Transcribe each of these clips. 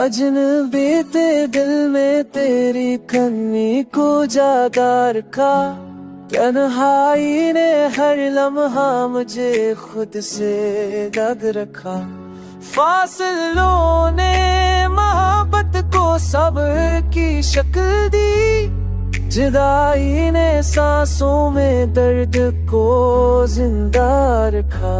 अजनबी दिल में तेरी कमी को जागा रखा। तन्हाई ने हर लम्हा मुझे खुद से दग रखा। फासलों ने मोहब्बत को सब्र की शक्ल दी। जुदाई ने सांसों में दर्द को जिंदा रखा।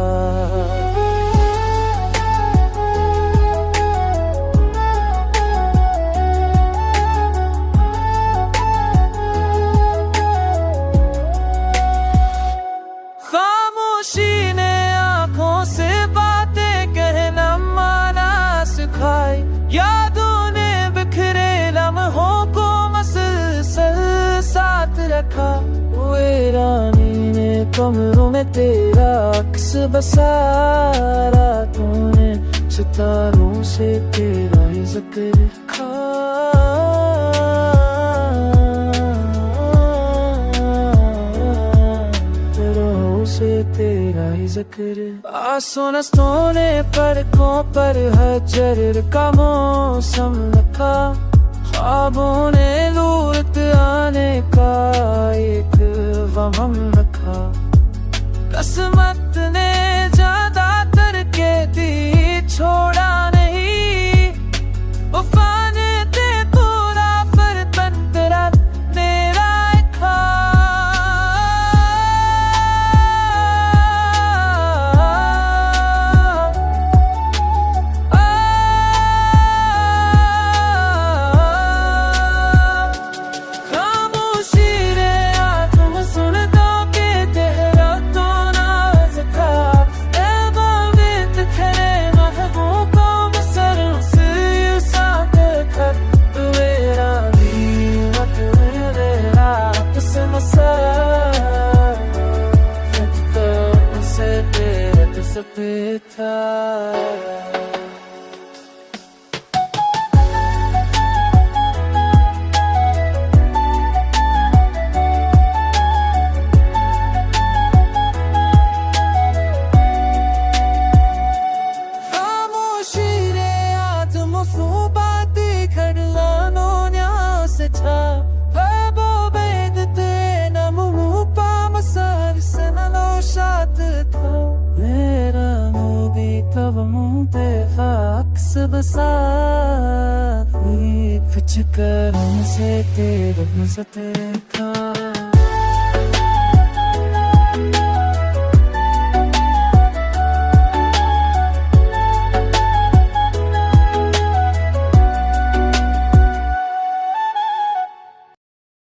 खामोशी ने आंखों से बातें कहना माना सिखाई। यादों ने बिखरे लम्हों को मसलसल साथ रखा। वीरानी ने कमरों में तेरा अक्स बसारा। तूने सितारों से तेरा ही जिक्र रखा। से तेरा ही जिक्र। आसों ने पलकों पर हजर का मौसम रखा। ख्वाबों ने लूट आने का एक वहम रखा। किस्मत ने ज्यादा करके दी छोड़ा नहीं। वफा ने ते तोड़ा फिर तंतरा मेरा खा। बसा फिच कर से तेरे